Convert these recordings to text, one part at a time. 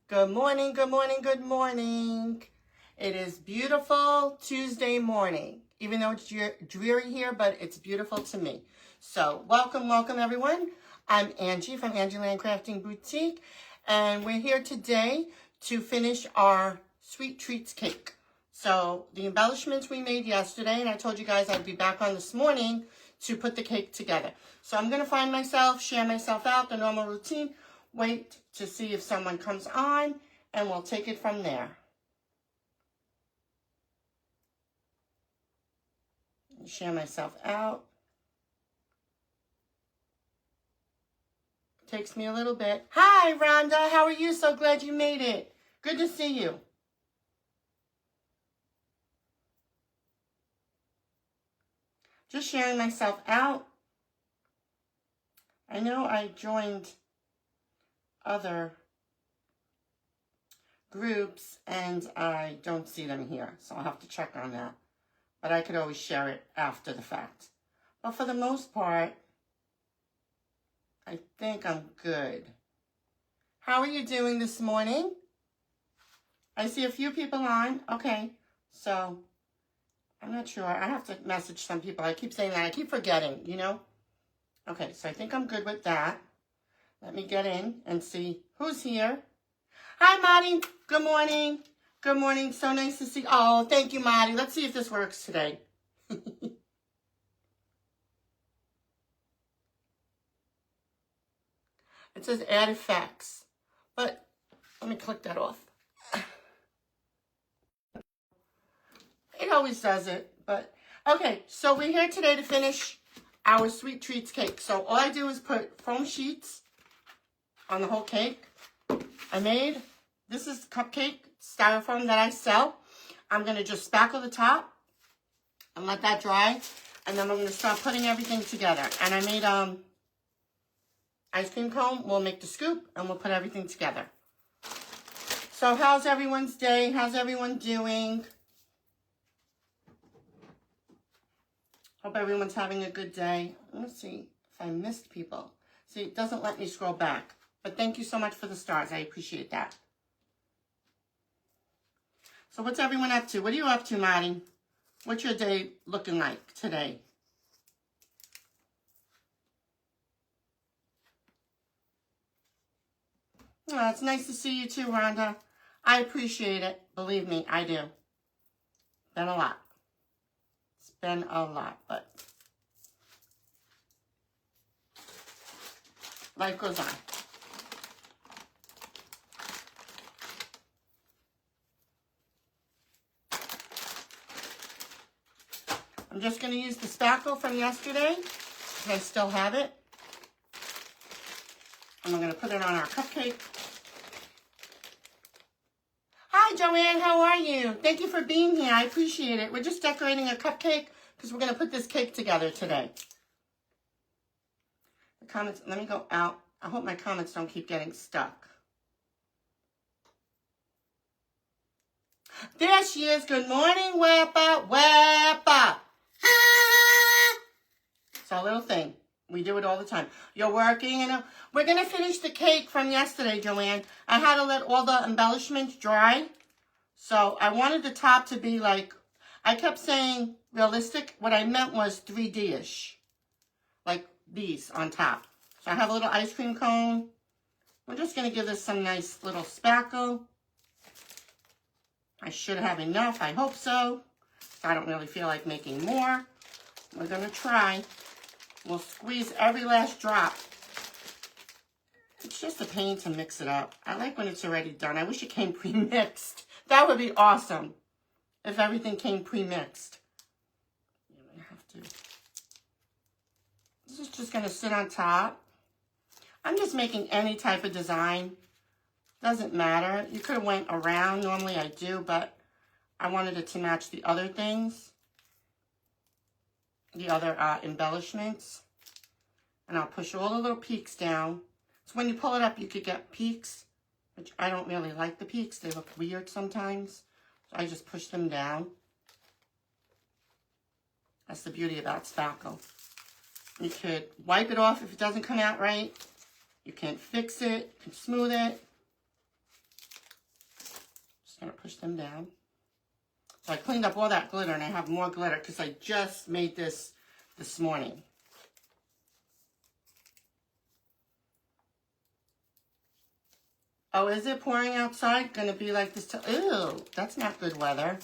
Good morning, good morning, good morning. It is beautiful Tuesday morning, even though it's dreary here, but it's beautiful to me. So welcome everyone. I'm Angie from Angie Land Crafting Boutique, and we're here today to finish our Sweet Treats cake. So the embellishments we made yesterday, and I told you guys I'd be back on this morning to put the cake together. So I'm going to find myself, share myself out, the normal routine, wait to see if someone comes on, and we'll take it from there. Share myself out. Takes me a little bit. Hi, Rhonda. How are you? So glad you made it. Good to see you. Just sharing myself out. I know I joined other groups and I don't see them here, so I'll have to check on that. But I could always share it after the fact. But for the most part, I think I'm good. How are you doing this morning? I see a few people on. Okay, so I'm not sure. I have to message some people. I keep saying that. I keep forgetting, you know? Okay, so I think I'm good with that. Let me get in and see who's here. Hi, Marty. Good morning. Good morning. So nice to see. Oh, thank you, Marty. Let's see if this works today. It says add effects, but let me click that off. It always does it, but okay. So we're here today to finish our Sweet Treats cake. So all I do is put foam sheets on the whole cake. This is cupcake styrofoam that I sell. I'm going to just spackle the top and let that dry. And then I'm going to start putting everything together. And I made ice cream cone. We'll make the scoop and we'll put everything together. So how's everyone's day? How's everyone doing? Hope everyone's having a good day. Let's see if I missed people. See, it doesn't let me scroll back. But thank you so much for the stars. I appreciate that. So what's everyone up to? What are you up to, Marty? What's your day looking like today? Oh, it's nice to see you too, Rhonda. I appreciate it. Believe me, I do. Been a lot. It's been a lot, but life goes on. I'm just going to use the spackle from yesterday, because I still have it. And I'm going to put it on our cupcake. Hi, Joanne. How are you? Thank you for being here. I appreciate it. We're just decorating a cupcake because we're going to put this cake together today. The comments, let me go out. I hope my comments don't keep getting stuck. There she is. Good morning, Wappa. Wappa. It's our little thing. We do it all the time. You're working, and we're going to finish the cake from yesterday, Joanne. I had to let all the embellishments dry. So I wanted the top to be like, I kept saying realistic. What I meant was 3D-ish. Like these on top. So I have a little ice cream cone. We're just going to give this some nice little spackle. I should have enough. I hope so. I don't really feel like making more. We're going to try. We'll squeeze every last drop. It's just a pain to mix it up. I like when it's already done. I wish it came pre-mixed. That would be awesome if everything came pre-mixed. You have to. This is just going to sit on top. I'm just making any type of design. Doesn't matter. You could have went around. Normally I do, but I wanted it to match the other things. The other embellishments. And I'll push all the little peaks down. So when you pull it up, you could get peaks, which I don't really like the peaks. They look weird sometimes. So I just push them down. That's the beauty about spackle. You could wipe it off if it doesn't come out right. You can fix it, you can smooth it. Just going to push them down. So I cleaned up all that glitter, and I have more glitter because I just made this morning. Oh, is it pouring outside? Going to be like this? Ew, that's not good weather.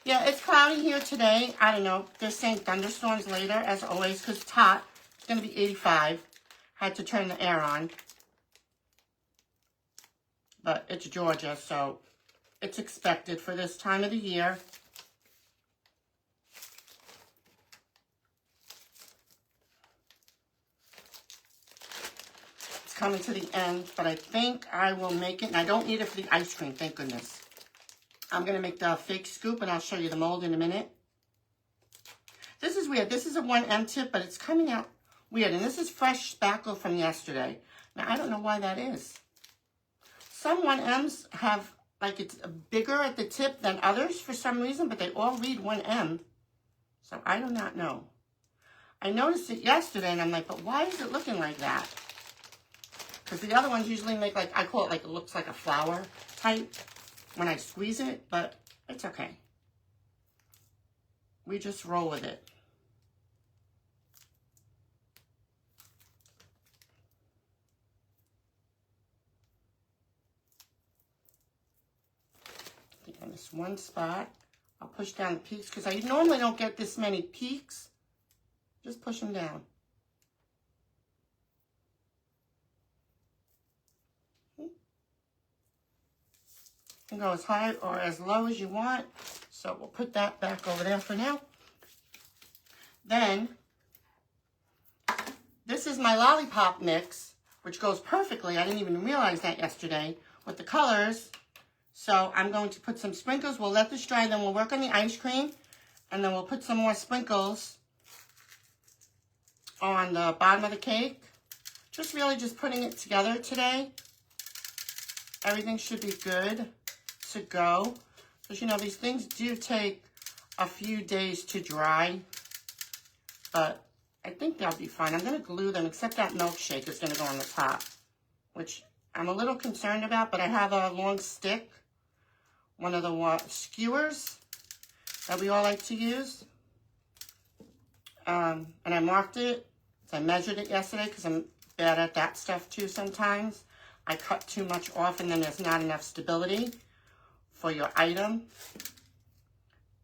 Yeah, it's cloudy here today. I don't know. They're saying thunderstorms later, as always, because it's hot. It's going to be 85. Had to turn the air on. But it's Georgia, so it's expected for this time of the year. It's coming to the end, but I think I will make it. And I don't need it for the ice cream, thank goodness. I'm going to make the fake scoop, and I'll show you the mold in a minute. This is weird. This is a 1M tip, but it's coming out weird. And this is fresh spackle from yesterday. Now, I don't know why that is. Some 1Ms have, like, it's bigger at the tip than others for some reason, but they all read 1M. So I do not know. I noticed it yesterday, and I'm like, but why is it looking like that? Because the other ones usually make, like, I call it, like, it looks like a flower type when I squeeze it, but it's okay. We just roll with it. On this one spot, I'll push down the peaks because I normally don't get this many peaks. Just push them down. You can go as high or as low as you want. So we'll put that back over there for now. Then, this is my lollipop mix, which goes perfectly. I didn't even realize that yesterday with the colors. So I'm going to put some sprinkles. We'll let this dry, then we'll work on the ice cream. And then we'll put some more sprinkles on the bottom of the cake. Just really just putting it together today. Everything should be good to go. Because, you know, these things do take a few days to dry. But I think they'll be fine. I'm going to glue them, except that milkshake is going to go on the top, which I'm a little concerned about, but I have a long stick. One of the skewers that we all like to use. And I marked it. I measured it yesterday because I'm bad at that stuff too sometimes. I cut too much off and then there's not enough stability for your item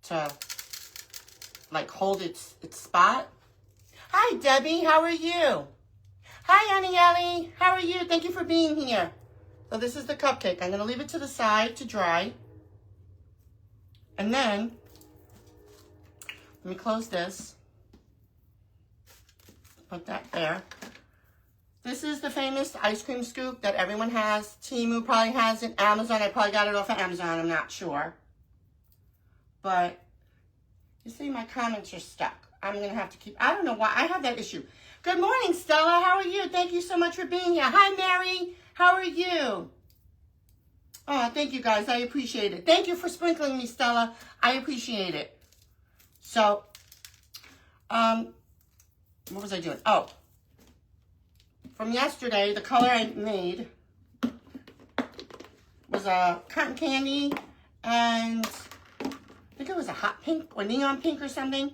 to like hold its spot. Hi Debbie, how are you? Hi Annie Ellie, how are you? Thank you for being here. So this is the cupcake. I'm going to leave it to the side to dry. And then, let me close this. Put that there. This is the famous ice cream scoop that everyone has. Temu probably has it. Amazon, I probably got it off of Amazon. I'm not sure. But, you see, my comments are stuck. I'm going to have to keep, I don't know why. I have that issue. Good morning, Stella. How are you? Thank you so much for being here. Hi, Mary. How are you? Oh, thank you, guys. I appreciate it. Thank you for sprinkling me, Stella. I appreciate it. So, what was I doing? Oh, from yesterday, the color I made was a cotton candy and I think it was a hot pink or neon pink or something.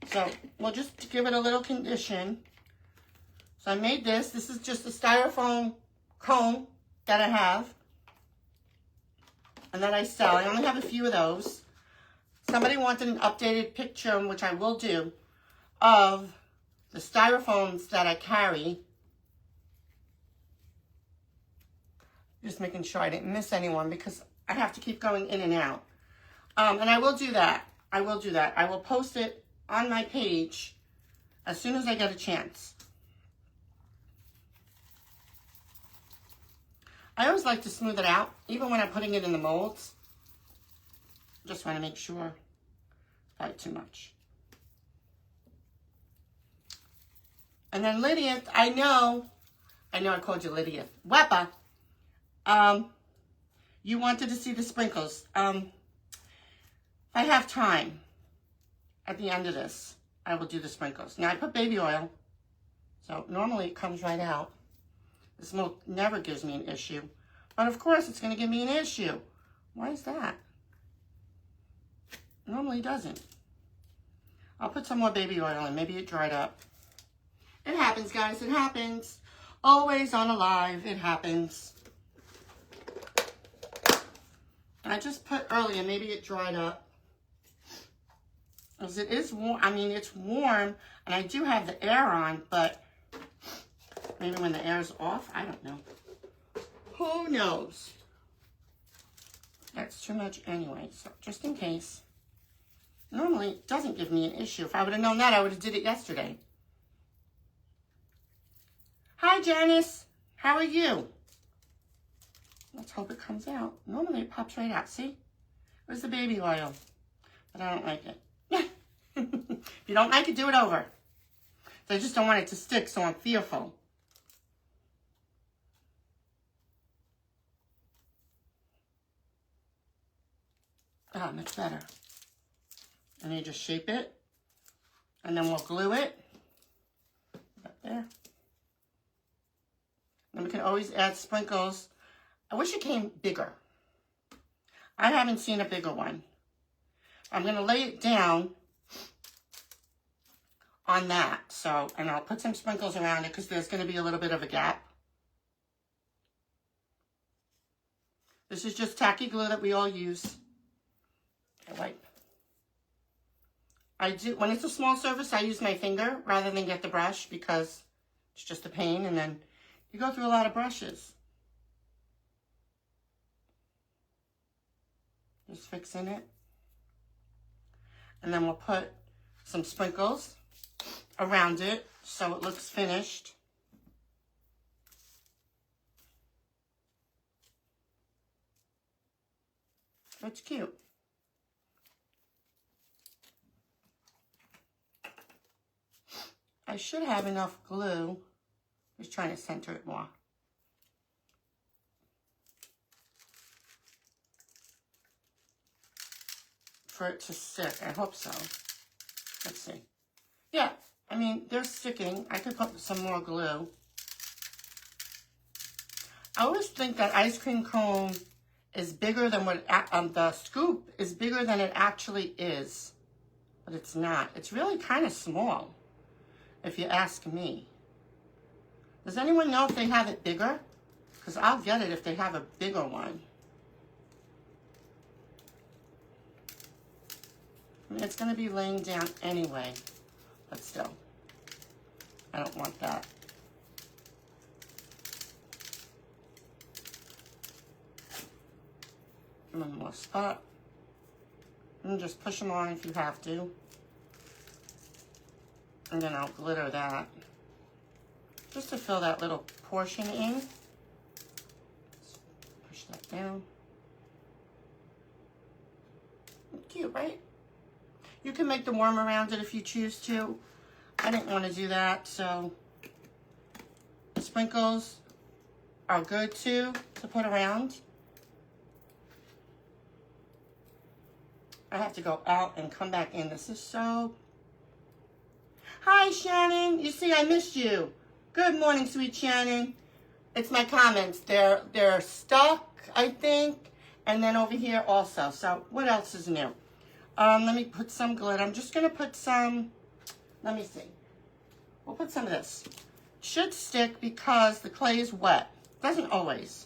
So, we'll just give it a little condition. So, I made this. This is just a styrofoam cone that I have. And that I sell. I only have a few of those. Somebody wanted an updated picture, which I will do, of the styrofoams that I carry. Just making sure I didn't miss anyone because I have to keep going in and out. And I will do that. I will do that. I will post it on my page as soon as I get a chance. I always like to smooth it out, even when I'm putting it in the molds. Just want to make sure it's probably too much. And then Lydia, I know I called you Lydia. Wepa, you wanted to see the sprinkles. If I have time at the end of this, I will do the sprinkles. Now I put baby oil, so normally it comes right out. This milk never gives me an issue, But of course, it's going to give me an issue. Why is that? Normally doesn't. I'll put some more baby oil in. Maybe it dried up. It happens, guys. It happens. Always on Alive. It happens. I just put earlier. Maybe it dried up. Because it is warm. I mean, it's warm. And I do have the air on. But maybe when the air is off. I don't know. Who knows? That's too much anyway. So just in case. Normally, it doesn't give me an issue. If I would have known that, I would have did it yesterday. Hi, Janice. How are you? Let's hope it comes out. Normally, it pops right out. See? Where's the baby oil? But I don't like it. If you don't like it, do it over. So I just don't want it to stick, so I'm fearful. Ah, much better. And you just shape it. And then we'll glue it. Up there. And we can always add sprinkles. I wish it came bigger. I haven't seen a bigger one. I'm going to lay it down on that. So, and I'll put some sprinkles around it because there's going to be a little bit of a gap. This is just tacky glue that we all use. I wipe. I do, when it's a small surface, I use my finger rather than get the brush because it's just a pain, and then you go through a lot of brushes. Just fixing it. And then we'll put some sprinkles around it so it looks finished. It's cute. I should have enough glue. Just trying to center it more. For it to stick. I hope so. Let's see. Yeah, I mean, they're sticking. I could put some more glue. I always think that ice cream cone is bigger than what, the scoop is bigger than it actually is. But it's not. It's really kind of small, if you ask me. Does anyone know if they have it bigger? Because I'll get it if they have a bigger one. I mean, it's going to be laying down anyway. But still, I don't want that. One more spot. And just push them on if you have to. And then I'll glitter that. Just to fill that little portion in. Push that down. Cute, right? You can make the worm around it if you choose to. I didn't want to do that, so the sprinkles are good too to put around. I have to go out and come back in. This is so... Hi, Shannon. You see, I missed you. Good morning, sweet Shannon. It's my comments. They're stuck, I think. And then over here also. So what else is new? Let me put some glitter. I'm just going to put some, let me see. We'll put some of this. Should stick because the clay is wet. Doesn't always.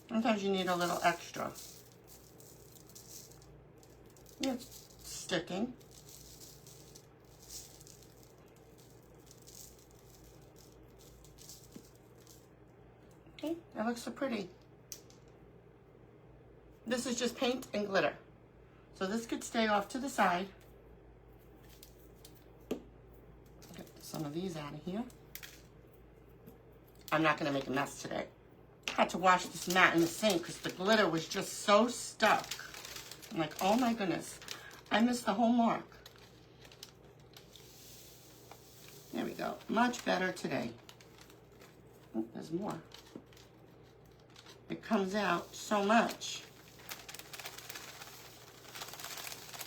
Sometimes you need a little extra. Yeah, it's sticking. Okay, that looks so pretty. This is just paint and glitter. So this could stay off to the side. Get some of these out of here. I'm not going to make a mess today. I had to wash this mat in the sink because the glitter was just so stuck. I'm like, oh my goodness. I missed the whole mark. There we go. Much better today. Oh, there's more. It comes out so much.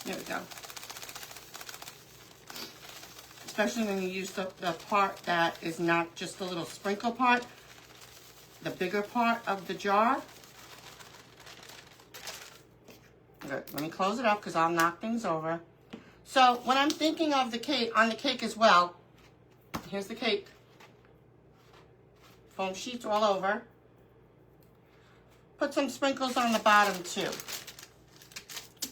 There we go. Especially when you use the part that is not just the little sprinkle part. the bigger part of the jar. Good. Let me close it up because I'll knock things over. So when I'm thinking of the cake, on the cake as well, here's the cake. Foam sheets all over. Put some sprinkles on the bottom too.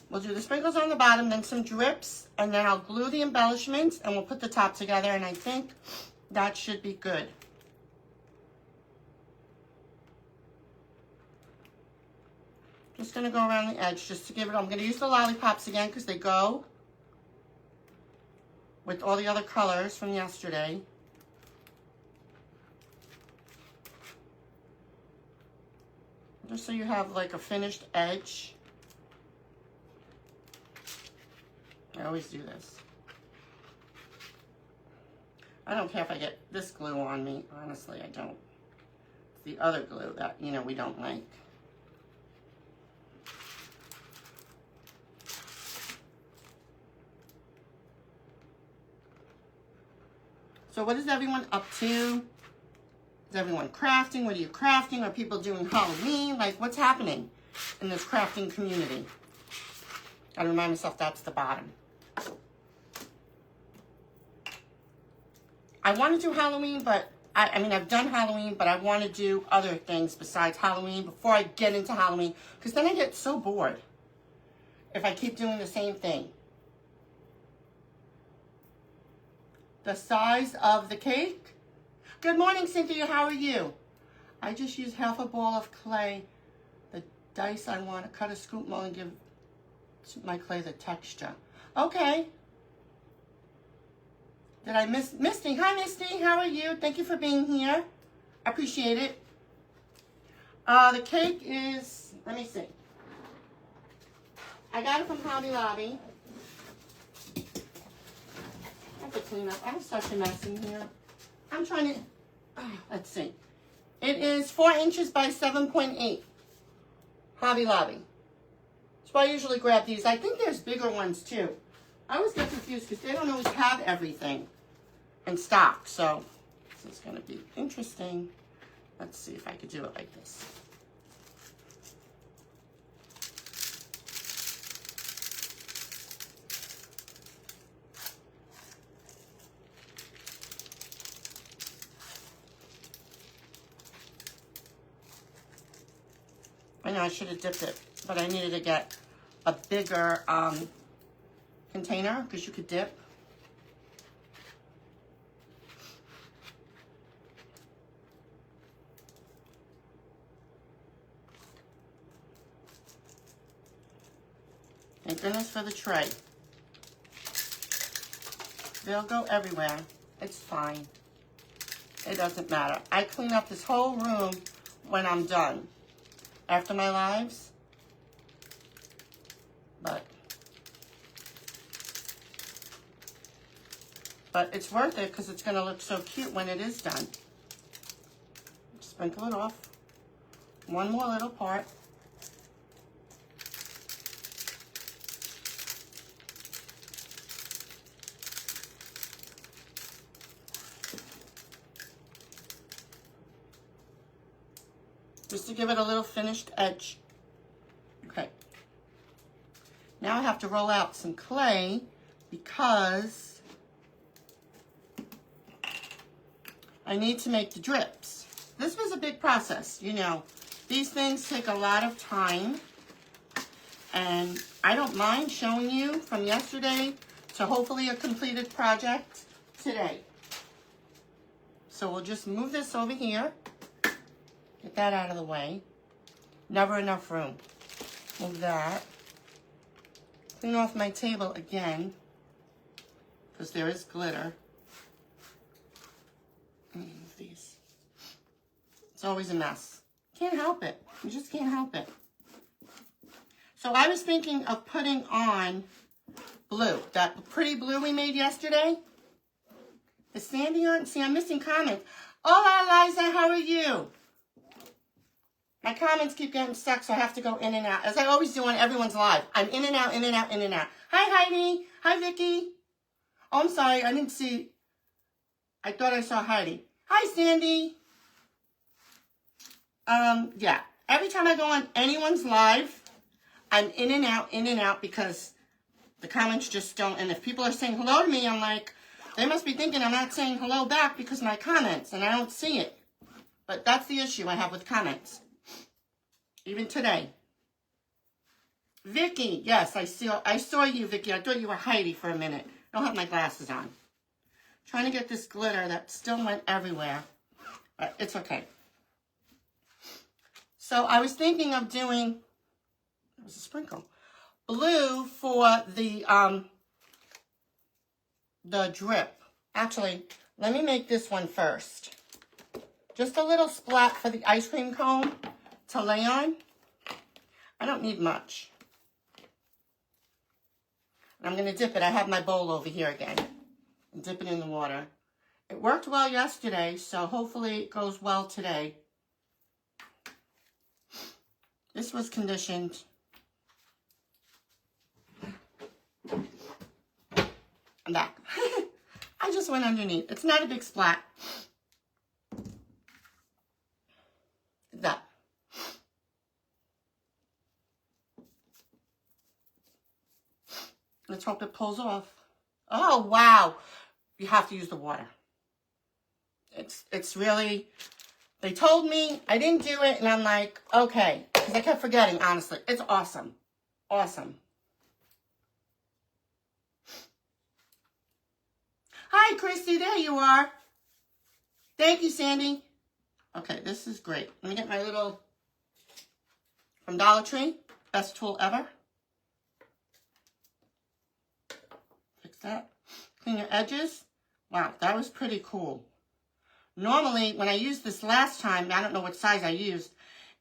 We'll do the sprinkles on the bottom, then some drips, and then I'll glue the embellishments and we'll put the top together, and I think that should be good. Just gonna go around the edge just to give it, I'm gonna use the lollipops again because they go with all the other colors from yesterday. Just so you have like a finished edge. I always do this. I don't care if I get this glue on me. Honestly, I don't. It's the other glue that, you know, we don't like. So what is everyone up to? Is everyone crafting? What are you crafting? Are people doing Halloween? Like, what's happening in this crafting community? I remind myself that's the bottom. I want to do Halloween, but I mean, I've done Halloween, but I want to do other things besides Halloween before I get into Halloween, because then I get so bored if I keep doing the same thing. The size of the cake. Good morning, Cynthia. How are you? I just used half a ball of clay. The dice I want to cut a scoop mold and give my clay the texture. Okay. Did I miss Misty? Hi, Misty. How are you? Thank you for being here. I appreciate it. The cake is, let me see. I got it from Hobby Lobby. I have to clean up. I'm such a mess in here. I'm trying to, let's see. It is 4 inches by 7.8. Hobby Lobby. So I usually grab these. I think there's bigger ones too. I always get confused because they don't always have everything in stock. So this is going to be interesting. Let's see if I could do it like this. I know I should have dipped it, but I needed to get a bigger container because you could dip. Thank goodness for the tray. They'll go everywhere. It's fine. It doesn't matter. I clean up this whole room when I'm done. After my lives. But it's worth it because it's going to look so cute when it is done. Sprinkle it off. One more little part. Just to give it a little finished edge. Okay. Now I have to roll out some clay because I need to make the drips. This was a big process, you know. These things take a lot of time, and I don't mind showing you from yesterday to hopefully a completed project today. So we'll just move this over here. Get that out of the way. Never enough room. Move that. Clean off my table again, because there is glitter. Let me move these. It's always a mess. Can't help it. You just can't help it. So I was thinking of putting on blue. That pretty blue we made yesterday. Is Sandy on? See, I'm missing comments. Hola, Liza. How are you? My comments keep getting stuck, so I have to go in and out, as I always do on everyone's live. I'm in and out, in and out, in and out. Hi, Heidi. Hi, Vicky. Oh, I'm sorry. I didn't see. I thought I saw Heidi. Hi, Sandy. Yeah. Every time I go on anyone's live, I'm in and out because the comments just don't. And if people are saying hello to me, I'm like, they must be thinking I'm not saying hello back because of my comments, and I don't see it. But that's the issue I have with comments. Even today. Vicky, yes, I saw you, Vicky. I thought you were Heidi for a minute. I don't have my glasses on. Trying to get this glitter that still went everywhere. But it's okay. So I was thinking of doing, it was a sprinkle, blue for the drip. Actually, let me make this one first. Just a little splat for the ice cream cone to lay on. I don't need much. And I'm going to dip it. I have my bowl over here again. And dip it in the water. It worked well yesterday, so hopefully it goes well today. This was conditioned. I'm back. I just went underneath. It's not a big splat. That. Let's hope it pulls off. Oh, wow. You have to use the water. It's really, they told me, I didn't do it, and I'm like, okay. Because I kept forgetting, honestly. It's awesome. Awesome. Hi, Christy. There you are. Thank you, Sandy. Okay, this is great. Let me get my little, from Dollar Tree. Best tool ever. Fix that. Clean your edges. Wow, that was pretty cool. Normally, when I used this last time, I don't know what size I used,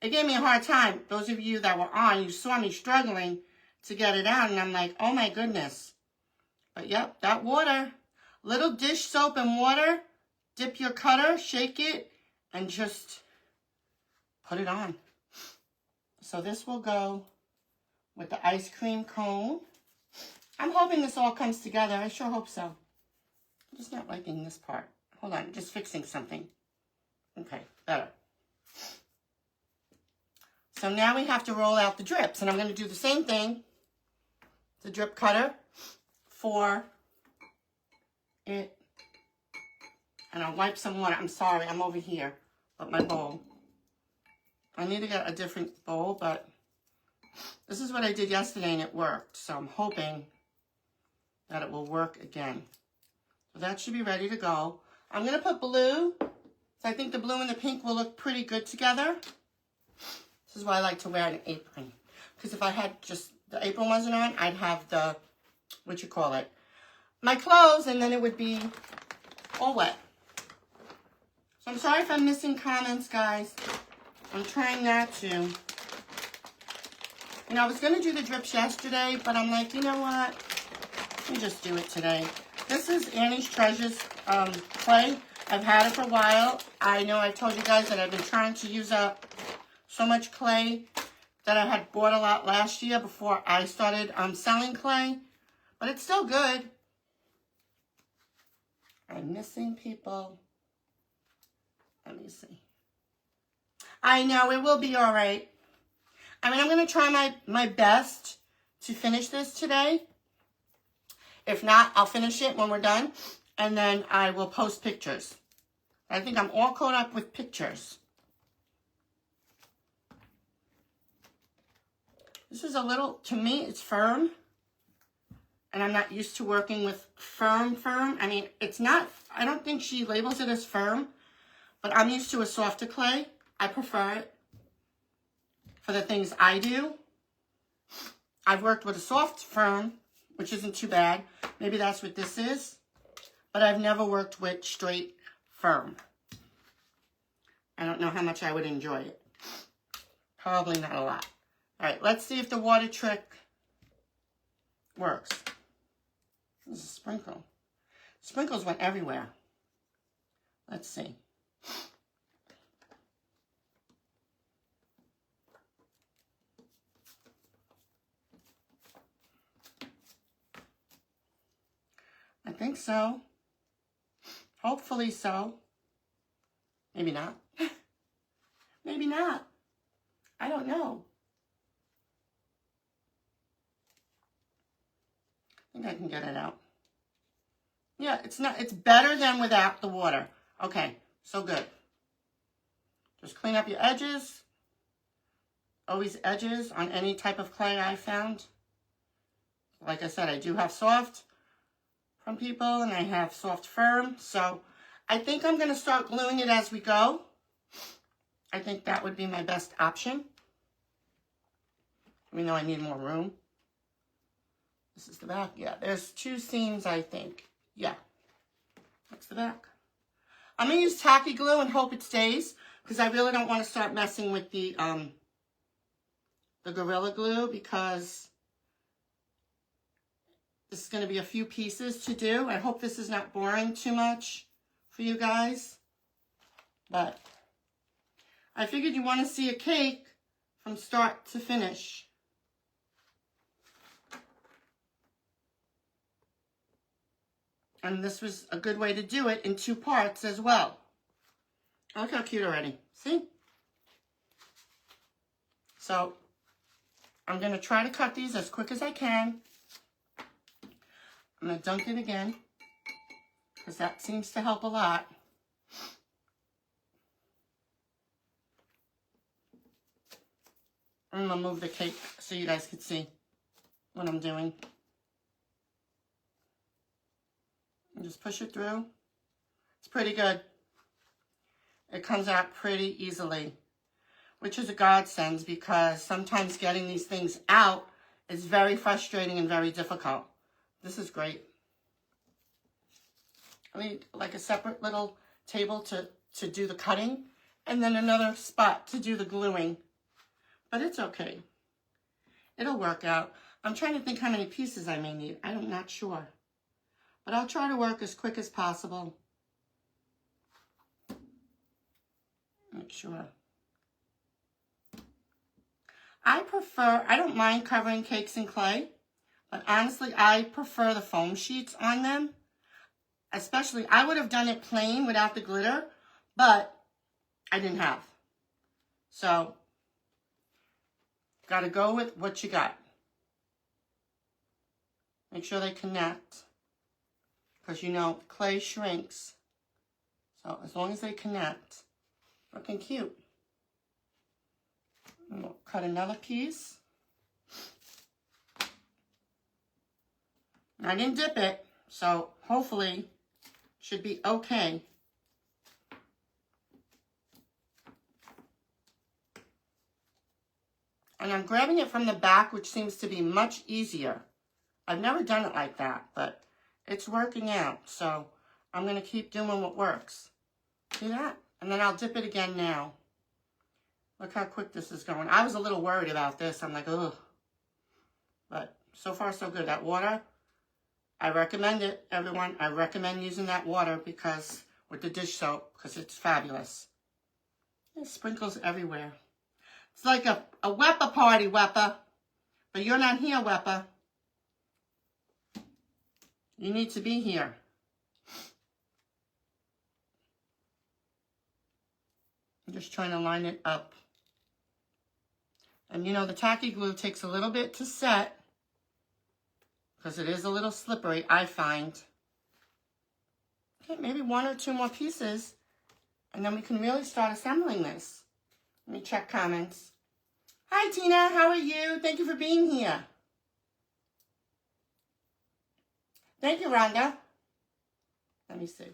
it gave me a hard time. Those of you that were on, you saw me struggling to get it out, and I'm like, oh my goodness. But yep, that water, little dish soap and water, dip your cutter, shake it, and just put it on. So this will go with the ice cream cone. I'm hoping this all comes together. I sure hope so. I'm just not liking this part. Hold on, just fixing something. Okay, better. So now we have to roll out the drips, and I'm going to do the same thing, the drip cutter, for it. And I'll wipe some water. I'm sorry, I'm over here, but my bowl. I need to get a different bowl, but this is what I did yesterday, and it worked. So I'm hoping that it will work again. So that should be ready to go. I'm going to put blue. So I think the blue and the pink will look pretty good together. This is why I like to wear an apron. Because if I had just, the apron wasn't on, I'd have the, my clothes, and then it would be all wet. So I'm sorry if I'm missing comments, guys. I'm trying not to. You know, I was going to do the drips yesterday, but I'm like, you know what? Let me just do it today. This is Annie's Treasures clay. I've had it for a while. I know I told you guys that I've been trying to use up so much clay that I had bought a lot last year before I started selling clay. But it's still good. I'm missing people. Let me see. I know, it will be all right. I mean, I'm going to try my best to finish this today. If not, I'll finish it when we're done, and then I will post pictures. I think I'm all caught up with pictures. This is a little, to me, it's firm, and I'm not used to working with firm. I mean, it's not, I don't think she labels it as firm, but I'm used to a softer clay. I prefer it for the things I do. I've worked with a soft firm, which isn't too bad. Maybe that's what this is. But I've never worked with straight firm. I don't know how much I would enjoy it. Probably not a lot. All right, let's see if the water trick works. This is a sprinkle. Sprinkles went everywhere. Let's see. I think so. Hopefully so. Maybe not. Maybe not. I don't know. I think I can get it out. Yeah, it's better than without the water. Okay, so good. Just clean up your edges. Always edges on any type of clay I found. Like I said, I do have soft from people and I have soft firm. So I think I'm going to start gluing it as we go. I think that would be my best option. Even though I need more room. This is the back. Yeah, there's 2 seams, I think. Yeah, that's the back. I'm going to use tacky glue and hope it stays because I really don't want to start messing with the Gorilla Glue because this is going to be a few pieces to do. I hope this is not boring too much for you guys. But I figured you want to see a cake from start to finish. And this was a good way to do it in 2 parts as well. Look how cute already. See? So, I'm going to try to cut these as quick as I can. I'm going to dunk it again, because that seems to help a lot. I'm going to move the cake so you guys can see what I'm doing. And just push it through. It's pretty good. It comes out pretty easily, which is a godsend because sometimes getting these things out is very frustrating and very difficult. This is great. I need like a separate little table to do the cutting and then another spot to do the gluing. But it's okay. It'll work out. I'm trying to think how many pieces I may need. I'm not sure. But I'll try to work as quick as possible. Make sure. I don't mind covering cakes in clay, but honestly, I prefer the foam sheets on them. Especially, I would have done it plain without the glitter, but I didn't have. So, gotta go with what you got. Make sure they connect. Because you know, clay shrinks. So as long as they connect, looking cute. And we'll cut another piece. I didn't dip it, so hopefully should be okay. And I'm grabbing it from the back, which seems to be much easier. I've never done it like that, but it's working out, so I'm going to keep doing what works. See that? And then I'll dip it again now. Look how quick this is going. I was a little worried about this. I'm like, ugh. But so far, so good. That water, I recommend it, everyone. I recommend using that water because with the dish soap, because it's fabulous. There's sprinkles everywhere. It's like a Weppa party, Weppa. But you're not here, Weppa. You need to be here. I'm just trying to line it up. And you know, the tacky glue takes a little bit to set because it is a little slippery, I find. Okay, maybe 1 or 2 more pieces and then we can really start assembling this. Let me check comments. Hi, Tina. How are you? Thank you for being here. Thank you, Rhonda. Let me see.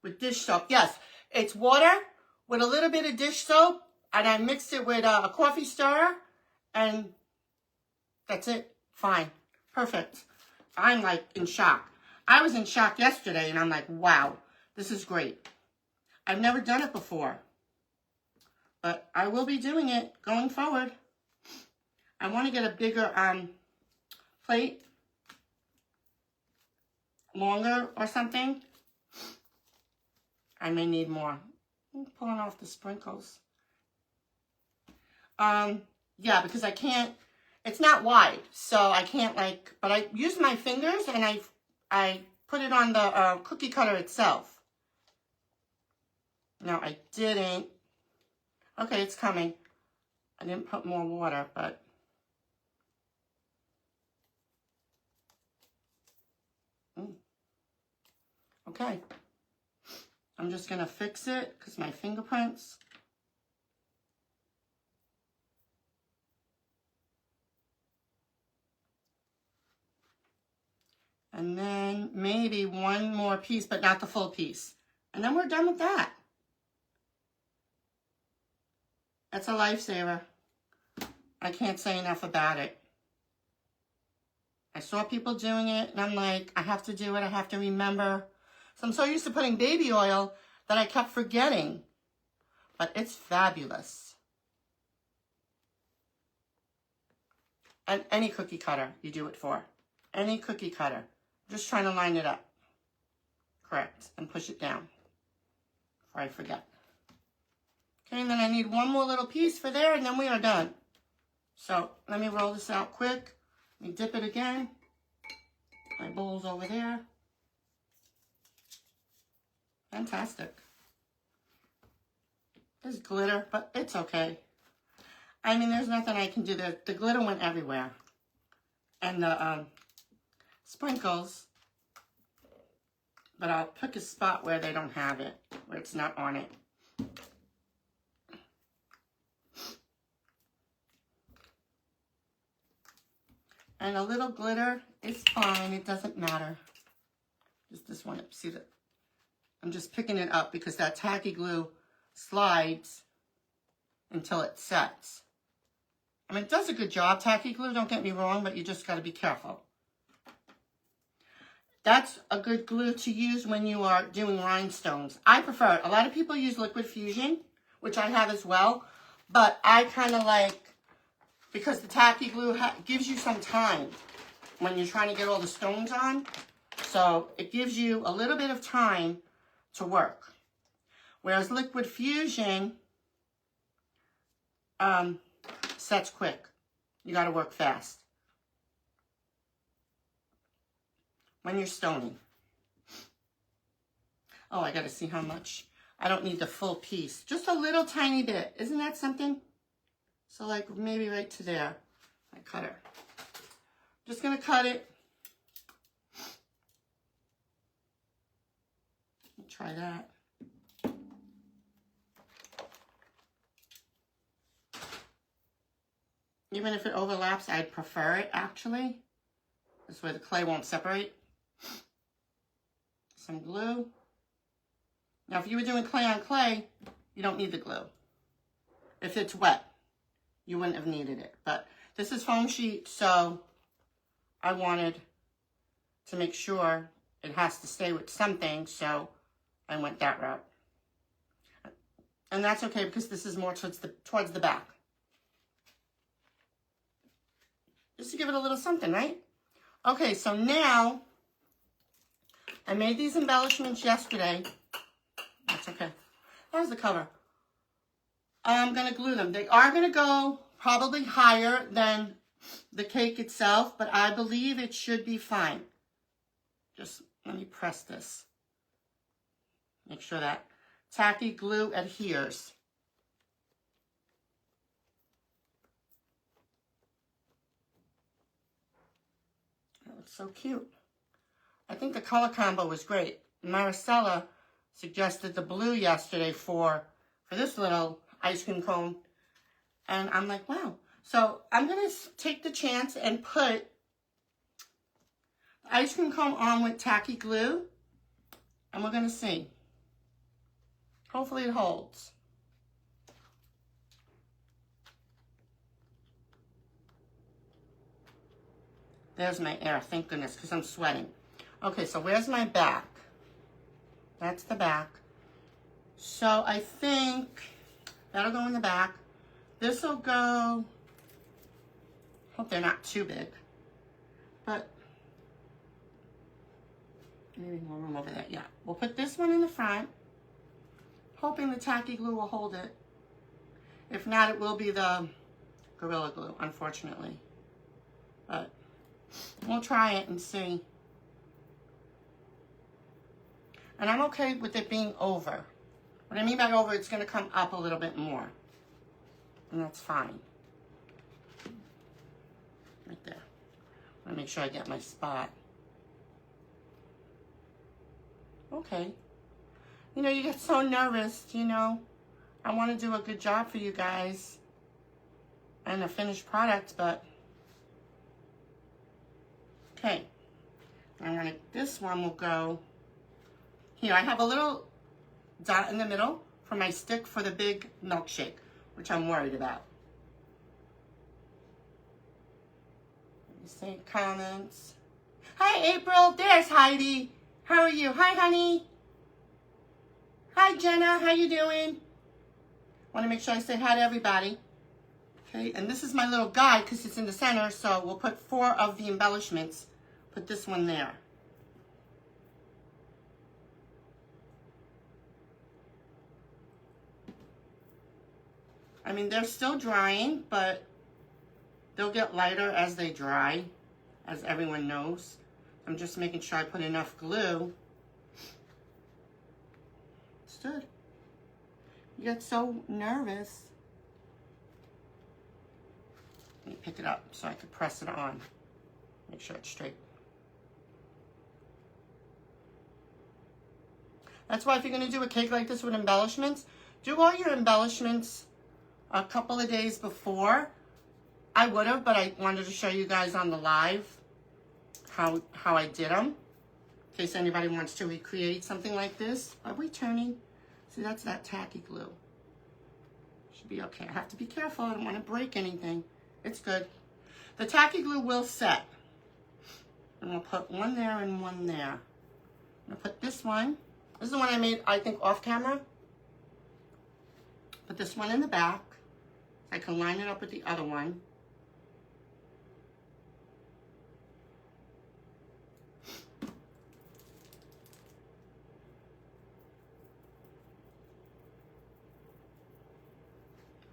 With dish soap. Yes, it's water with a little bit of dish soap. And I mixed it with a coffee stirrer. And that's it. Fine. Perfect. I'm like in shock. I was in shock yesterday and I'm like, wow, this is great. I've never done it before. But I will be doing it going forward. I want to get a bigger plate. Longer or something. I may need more. I'm pulling off the sprinkles. Yeah, because I can't, it's not wide, so I can't like, but I use my fingers and I put it on the cookie cutter itself. No, I didn't. Okay, it's coming. I didn't put more water, but... Okay. I'm just going to fix it because my fingerprints. And then maybe one more piece, but not the full piece. And then we're done with that. That's a lifesaver. I can't say enough about it. I saw people doing it, and I'm like, I have to do it. I have to remember. So I'm so used to putting baby oil that I kept forgetting. But it's fabulous. And any cookie cutter you do it for. Any cookie cutter. Just trying to line it up. Correct. And push it down. Before I forget. Okay, and then I need one more little piece for there, and then we are done. So let me roll this out quick. Let me dip it again. My bowl's over there. Fantastic. There's glitter, but it's okay. I mean, there's nothing I can do. The glitter went everywhere. And the sprinkles. But I'll pick a spot where they don't have it, where it's not on it. And a little glitter is fine. It doesn't matter. Just this one. See that? I'm just picking it up because that tacky glue slides until it sets. I mean, it does a good job, tacky glue, don't get me wrong, but you just got to be careful. That's a good glue to use when you are doing rhinestones. I prefer it. A lot of people use Liquid Fusion, which I have as well, but I kind of like, because the tacky glue gives you some time when you're trying to get all the stones on. So it gives you a little bit of time to work. Whereas Liquid Fusion sets quick. You got to work fast when you're stoning. Oh, I got to see how much. I don't need the full piece. Just a little tiny bit. Isn't that something? So like maybe right to there. My cutter. Just going to cut it. Try that. Even if it overlaps, I'd prefer it actually. This way the clay won't separate. Some glue. Now if you were doing clay on clay, you don't need the glue. If it's wet, you wouldn't have needed it. But this is foam sheet, so I wanted to make sure it has to stay with something, so I went that route. And that's okay because this is more towards the back. Just to give it a little something, right? Okay, so now, I made these embellishments yesterday. That's okay. That was the cover. I'm going to glue them. They are going to go probably higher than the cake itself, but I believe it should be fine. Just let me press this. Make sure that tacky glue adheres. That looks so cute. I think the color combo was great. Maricela suggested the blue yesterday for this little ice cream cone. And I'm like, wow. So I'm going to take the chance and put the ice cream cone on with tacky glue. And we're going to see. Hopefully it holds. There's my air, thank goodness, because I'm sweating. Okay, so where's my back? That's the back. So I think that'll go in the back. This will go, hope they're not too big, but maybe more room over there. Yeah, we'll put this one in the front, hoping the tacky glue will hold it. If not, it will be the Gorilla Glue, unfortunately. But we'll try it and see. And I'm okay with it being over. What I mean by over, it's going to come up a little bit more. And that's fine. Right there. I want to make sure I get my spot. Okay. You know, you get so nervous, you know. I want to do a good job for you guys and a finished product, but okay. I'm gonna, this one will go here. I have a little dot in the middle for my stick for the big milkshake, which I'm worried about. Let me see comments. Hi, April. There's Heidi. How are you? Hi, honey. Hi, Jenna. How you doing? Want to make sure I say hi to everybody. Okay, and this is my little guide because it's in the center, so we'll put 4 of the embellishments. Put this one there. I mean, they're still drying, but they'll get lighter as they dry, as everyone knows. I'm just making sure I put enough glue. Stood. You get so nervous. Let me pick it up so I could press it on. Make sure it's straight. That's why if you're going to do a cake like this with embellishments, do all your embellishments a couple of days before. I would have, but I wanted to show you guys on the live how I did them. In case anybody wants to recreate something like this. Are we turning? See, that's that tacky glue. Should be okay. I have to be careful. I don't want to break anything. It's good. The tacky glue will set. And we'll put one there and one there. I'm going to put this one. This is the one I made, I think, off camera. Put this one in the back. I can line it up with the other one.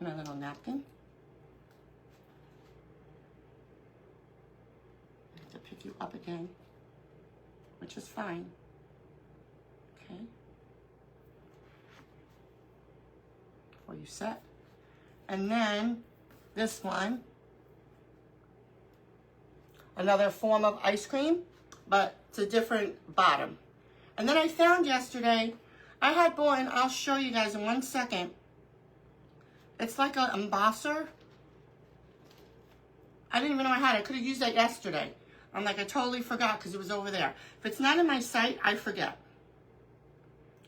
And a little napkin. I have to pick you up again, which is fine. Okay. Before you set. And then this one, another form of ice cream, but it's a different bottom. And then I found yesterday, I had bought, and I'll show you guys in 1 second. It's like an embosser. I didn't even know I had it. I could have used that yesterday. I'm like, I totally forgot because it was over there. If it's not in my site, I forget.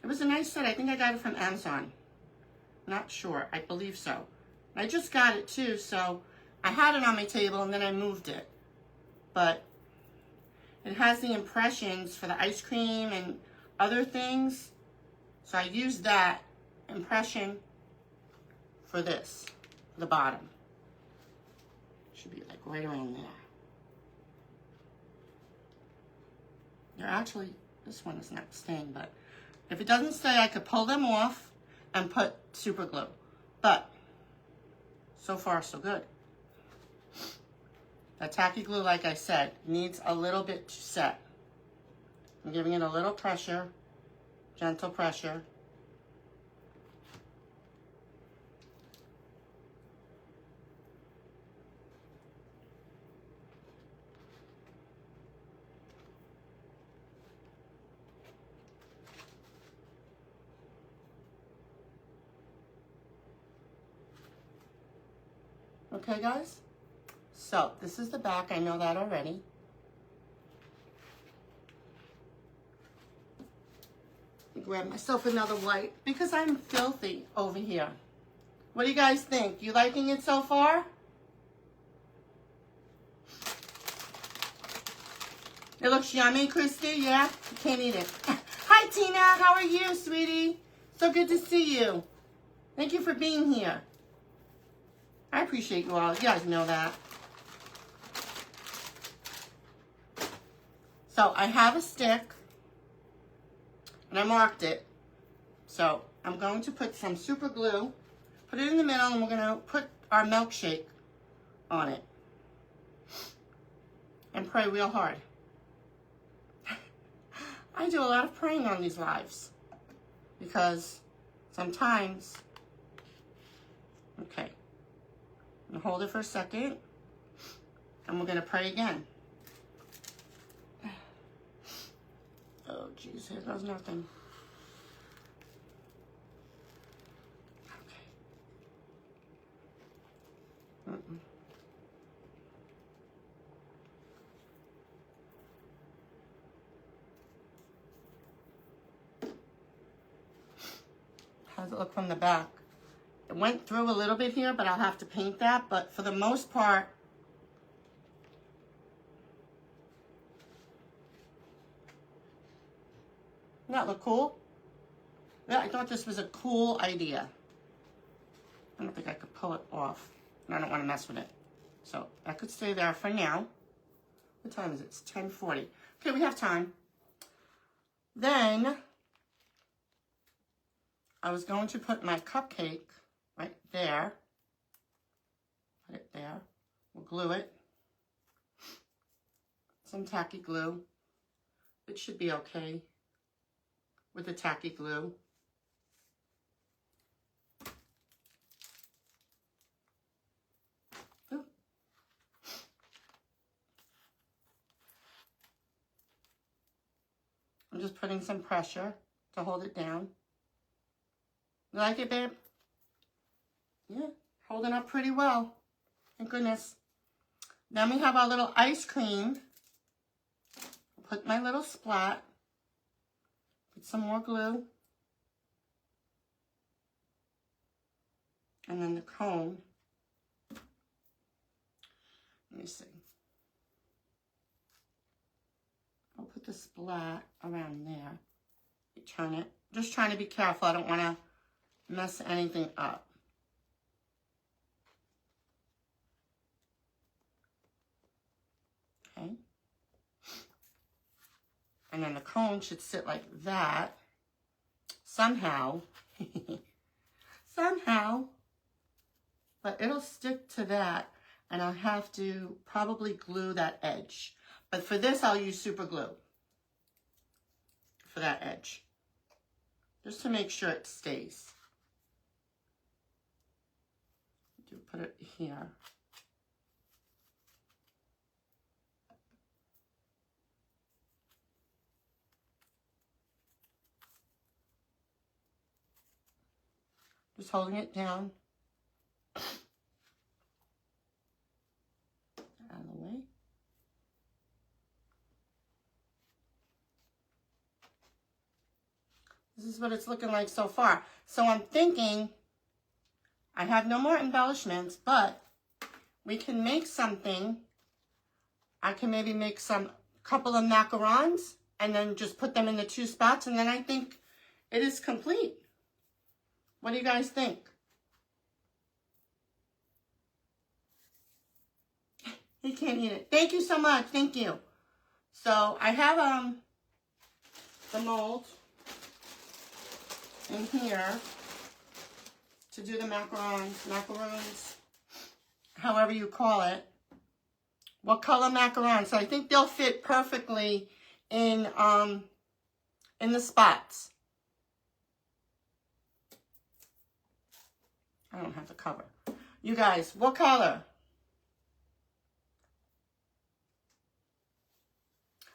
It was a nice set. I think I got it from Amazon. Not sure. I believe so. I just got it too, so I had it on my table and then I moved it. But it has the impressions for the ice cream and other things. So I used that impression for this, for the bottom. Should be like right around there. They're actually, this one is not staying, but if it doesn't stay, I could pull them off and put super glue. But so far, so good. The tacky glue, like I said, needs a little bit to set. I'm giving it a little pressure, gentle pressure. Okay, guys? So, this is the back. I know that already. Grab myself another white because I'm filthy over here. What do you guys think? You liking it so far? It looks yummy, Christy. Yeah? You can't eat it. Hi, Tina. How are you, sweetie? So good to see you. Thank you for being here. I appreciate you all. You guys know that. So I have a stick, and I marked it. So I'm going to put some super glue, put it in the middle, and we're going to put our milkshake on it. And pray real hard. I do a lot of praying on these lives because sometimes. Okay. I'm gonna hold it for a second, and we're gonna pray again. Oh, geez, here goes nothing. Okay. How does it look from the back? It went through a little bit here, but I'll have to paint that. But for the most part, doesn't that look cool? Yeah, I thought this was a cool idea. I don't think I could pull it off, and I don't want to mess with it. So that could stay there for now. What time is it? It's 10:40. Okay, we have time. Then I was going to put my cupcake right there. Put it there. We'll glue it. Some tacky glue. It should be okay with the tacky glue. Ooh. I'm just putting some pressure to hold it down. You like it, babe? Yeah, holding up pretty well. Thank goodness. Then we have our little ice cream. Put my little splat. Put some more glue. And then the cone. Let me see. I'll put the splat around there. You turn it. Just trying to be careful. I don't want to mess anything up. Okay. And then the cone should sit like that. Somehow. Somehow. But it'll stick to that. And I'll have to probably glue that edge. But for this, I'll use super glue. For that edge. Just to make sure it stays. Put it here. Just holding it down. Out of the way. This is what it's looking like so far. So I'm thinking, I have no more embellishments, but we can make something. I can maybe make some couple of macarons and then just put them in the two spots, and then I think it is complete. What do you guys think? He can't eat it. Thank you so much. Thank you. So I have the mold in here to do the macarons, however you call it. What color macarons? So I think they'll fit perfectly in the spots. I don't have the cover. You guys, what color?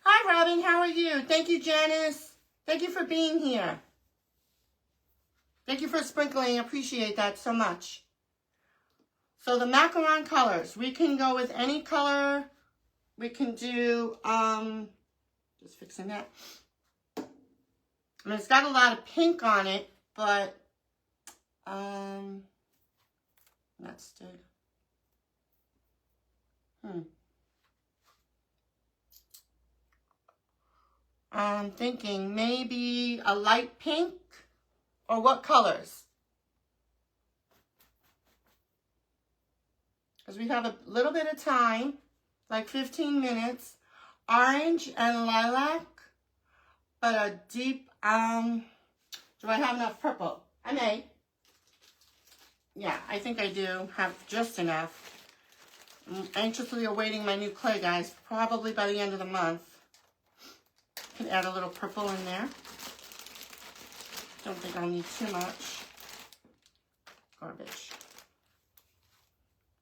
Hi, Robin. How are you? Thank you, Janice. Thank you for being here. Thank you for sprinkling. Appreciate that so much. So the macaron colors, we can go with any color. We can do, just fixing that. I mean, it's got a lot of pink on it, but, that's good. I'm thinking maybe a light pink, or what colors? Because we have a little bit of time, like 15 minutes. Orange and lilac, but a deep, do I have enough purple? I may. Yeah, I think I do have just enough. I'm anxiously awaiting my new clay, guys, probably by the end of the month. Can add a little purple in there. Don't think I'll need too much. garbage.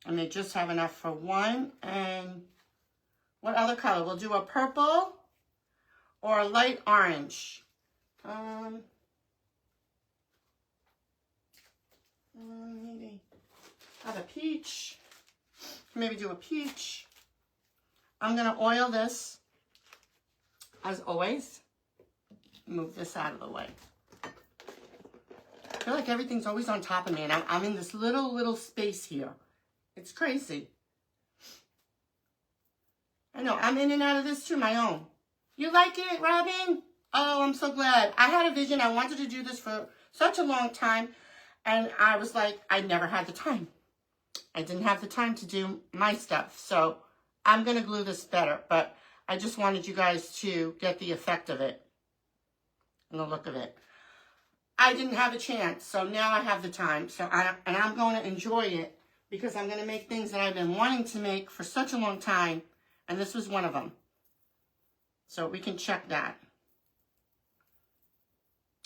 And they just have enough for one. And what other color? We'll do a purple or a light orange. Maybe have a peach. Maybe do a peach. I'm going to oil this, as always. Move this out of the way. I feel like everything's always on top of me, and I'm in this little space here. It's crazy. I know, I'm in and out of this too, my own. You like it, Robin? Oh, I'm so glad. I had a vision. I wanted to do this for such a long time, and I was like, I never had the time. I didn't have the time to do my stuff, so I'm going to glue this better, but I just wanted you guys to get the effect of it and the look of it. I didn't have a chance, so now I have the time, and I'm going to enjoy it because I'm going to make things that I've been wanting to make for such a long time, and this was one of them. So we can check that.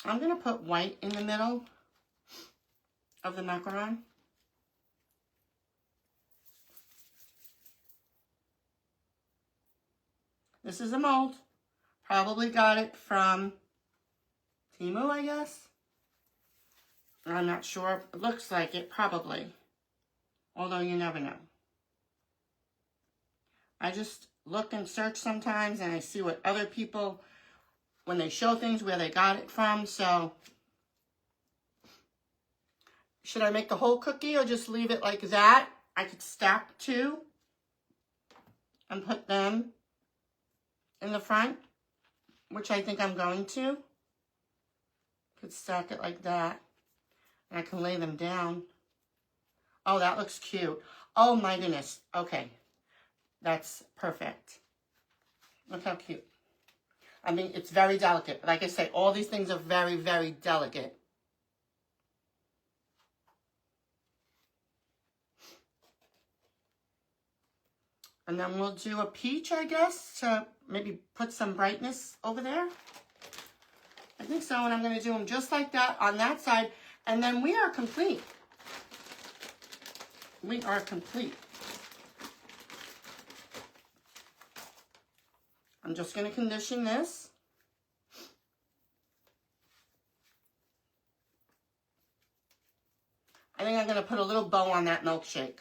I'm going to put white in the middle of the macaron. This is a mold. Probably got it from Temu, I guess. I'm not sure. It looks like it, probably. Although you never know. I just look and search sometimes and I see what other people, when they show things, where they got it from. So, should I make the whole cookie or just leave it like that? I could stack two and put them in the front, which I think I'm going to. Could stack it like that. And I can lay them down. Oh, that looks cute. Oh my goodness. Okay. That's perfect. Look how cute. I mean, it's very delicate. Like I say, all these things are very, very delicate. And then we'll do a peach, I guess, to maybe put some brightness over there. I think so, and I'm going to do them just like that on that side. And then we are complete. We are complete. I'm just going to condition this. I think I'm going to put a little bow on that milkshake.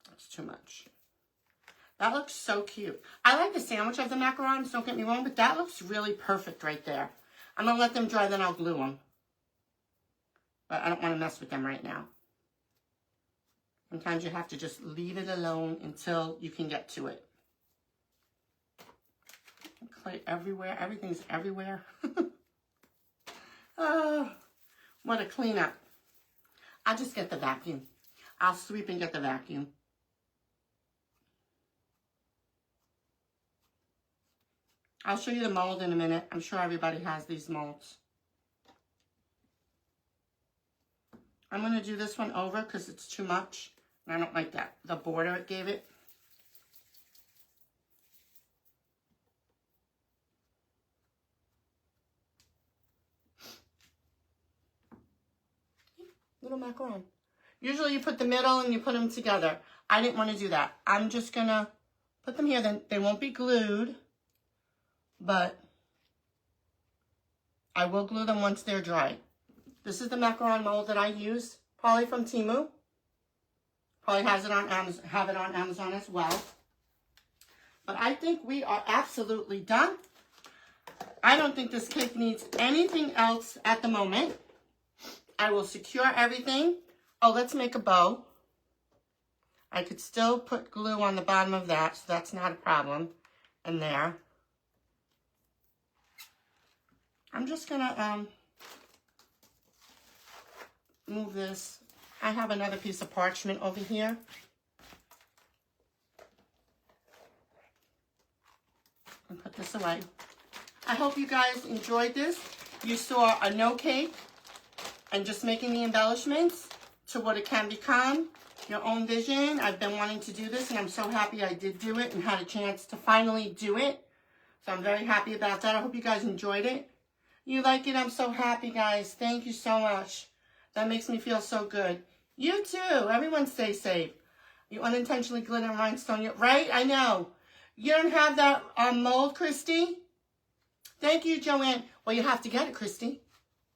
That's too much. That looks so cute. I like the sandwich of the macarons, don't get me wrong, but that looks really perfect right there. I'm going to let them dry, then I'll glue them. But I don't want to mess with them right now. Sometimes you have to just leave it alone until you can get to it. Clay everywhere. Everything's everywhere. Oh, what a cleanup. I'll just get the vacuum. I'll sweep and get the vacuum. I'll show you the mold in a minute. I'm sure everybody has these molds. I'm going to do this one over because it's too much. And I don't like that. The border it gave it. Little macaron. Usually you put the middle and you put them together. I didn't want to do that. I'm just going to put them here. Then they won't be glued. But I will glue them once they're dry. This is the macaron mold that I use, probably from Temu. Probably has it on Amazon, have it on Amazon as well. But I think we are absolutely done. I don't think this cake needs anything else at the moment. I will secure everything. Oh, let's make a bow. I could still put glue on the bottom of that, so that's not a problem. And there. I'm just gonna move this. I have another piece of parchment over here. And put this away. I hope you guys enjoyed this. You saw a no cake and just making the embellishments to what it can become. Your own vision. I've been wanting to do this and I'm so happy I did do it and had a chance to finally do it. So I'm very happy about that. I hope you guys enjoyed it. You like it? I'm so happy, guys. Thank you so much. That makes me feel so good. You too. Everyone stay safe. You unintentionally glitter and rhinestone. Right? I know. You don't have that mold, Christy? Thank you, Joanne. Well, you have to get it, Christy.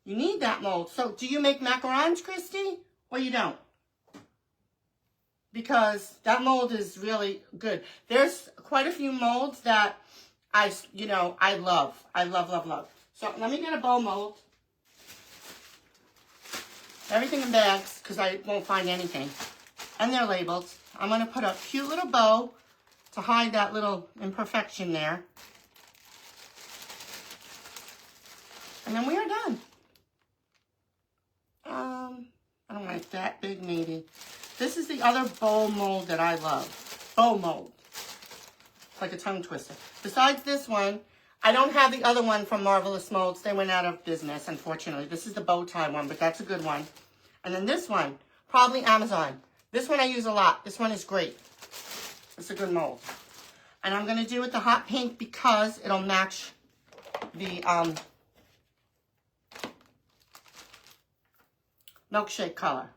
You need that mold. So, do you make macarons, Christy? Or you don't? Because that mold is really good. There's quite a few molds that I love. I love, love, love. So, let me get a bow mold. Everything in bags, because I won't find anything. And they're labeled. I'm going to put a cute little bow to hide that little imperfection there. And then we are done. I don't like that big, maybe. This is the other bowl mold that I love. Bow mold. It's like a tongue twister. Besides this one, I don't have the other one from Marvelous Molds. They went out of business, unfortunately. This is the bow tie one, but that's a good one. And then this one, probably Amazon. This one I use a lot. This one is great. It's a good mold. And I'm going to do it the hot pink because it'll match the milkshake color.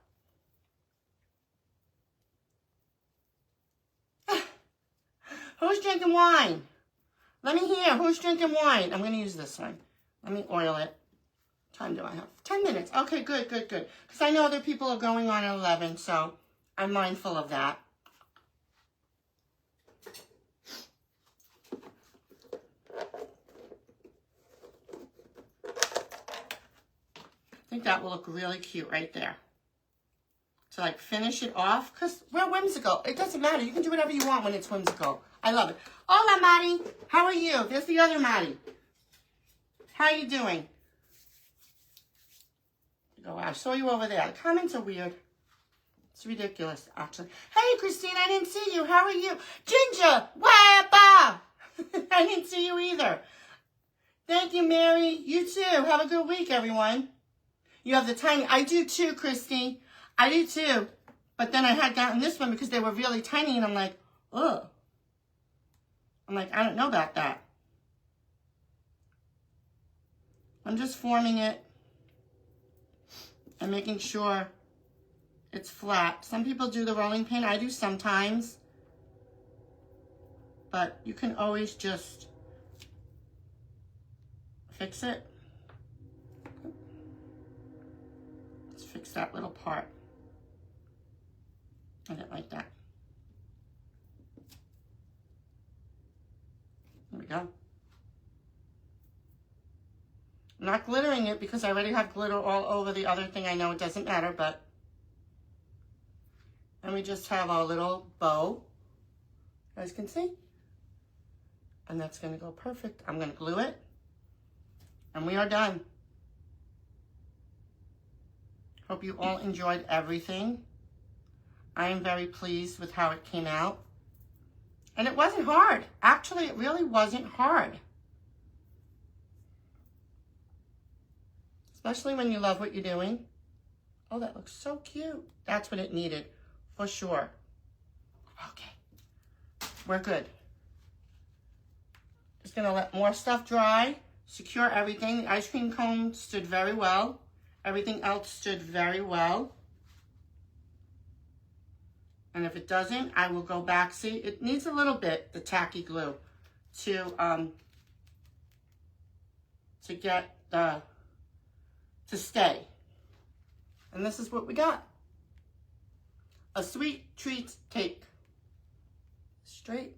Who's drinking wine? Let me hear. Who's drinking wine? I'm going to use this one. Let me oil it. What time do I have? 10 minutes. Okay, good, good, good. Because I know other people are going on at 11, so I'm mindful of that. I think that will look really cute right there. To like finish it off, because we're whimsical. It doesn't matter. You can do whatever you want when it's whimsical. I love it. Hola, Maddie. How are you? There's the other Maddie. How are you doing? Oh, I saw you over there. The comments are weird. It's ridiculous, actually. Hey, Christine, I didn't see you. How are you? Ginger, wappa! I didn't see you either. Thank you, Mary. You too. Have a good week, everyone. You have the tiny. I do too, Christy. I do too. But then I had gotten this one because they were really tiny, and I'm like, ugh. I'm like, I don't know about that. I'm just forming it and making sure it's flat. Some people do the rolling pin. I do sometimes. But you can always just fix it. Let's fix that little part. I didn't like that. There we go. I'm not glittering it because I already have glitter all over the other thing. I know it doesn't matter, but... And we just have our little bow. You guys can see. And that's going to go perfect. I'm going to glue it. And we are done. Hope you all enjoyed everything. I am very pleased with how it came out. And it wasn't hard. Actually, it really wasn't hard. Especially when you love what you're doing. Oh, that looks so cute. That's what it needed, for sure. Okay, we're good. Just gonna let more stuff dry, secure everything. The ice cream cone stood very well. Everything else stood very well. And if it doesn't, I will go back. See, it needs a little bit, the tacky glue, to get the, to stay. And this is what we got. A sweet treat cake. Straight.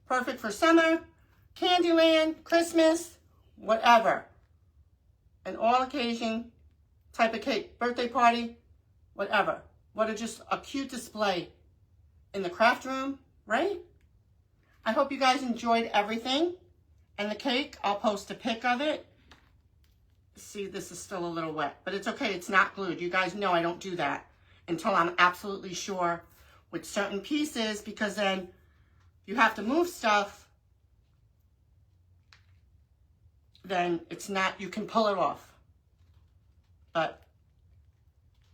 Perfect for summer, Candyland, Christmas, whatever. An all occasion type of cake. Birthday party, whatever. What just a cute display in the craft room, right? I hope you guys enjoyed everything. And the cake, I'll post a pic of it. See, this is still a little wet, but it's okay. It's not glued. You guys know I don't do that until I'm absolutely sure with certain pieces, because then you have to move stuff. Then it's not, you can pull it off. But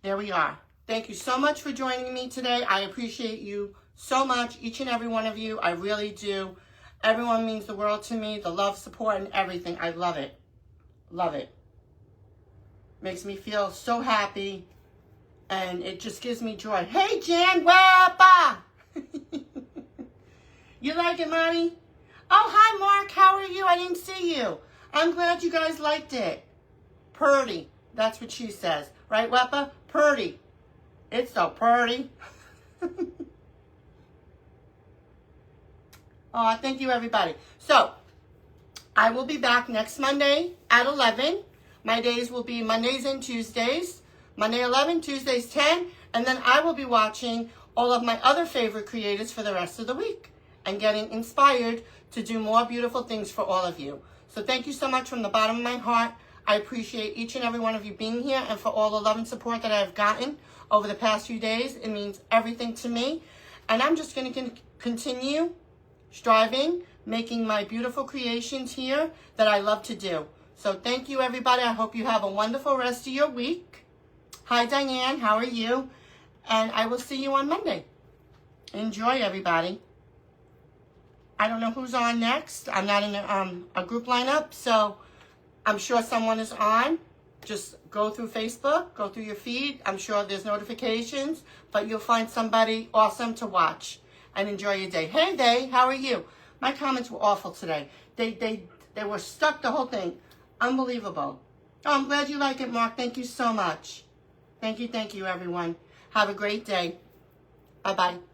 there we are. Thank you so much for joining me today. I appreciate you so much, each and every one of you. I really do. Everyone means the world to me. The love, support, and everything. I love it. Love it. Makes me feel so happy. And it just gives me joy. Hey, Jan Wappa! You like it, Monty? Oh, hi, Mark. How are you? I didn't see you. I'm glad you guys liked it. Purdy. That's what she says. Right, Wappa? Purdy. It's so purdy. Oh, thank you, everybody. So, I will be back next Monday at 11. My days will be Mondays and Tuesdays. Monday 11, Tuesdays 10. And then I will be watching all of my other favorite creators for the rest of the week and getting inspired to do more beautiful things for all of you. So thank you so much from the bottom of my heart. I appreciate each and every one of you being here and for all the love and support that I've gotten over the past few days. It means everything to me. And I'm just going to continue striving, making my beautiful creations here that I love to do. So thank you, everybody. I hope you have a wonderful rest of your week. Hi, Diane. How are you? And I will see you on Monday. Enjoy, everybody. I don't know who's on next. I'm not in a group lineup, so I'm sure someone is on. Just go through Facebook, go through your feed. I'm sure there's notifications, but you'll find somebody awesome to watch. And enjoy your day. Hey, they, how are you? My comments were awful today. They were stuck, the whole thing. Unbelievable. Oh, I'm glad you like it, Mark. Thank you so much. Thank you, everyone. Have a great day. Bye-bye.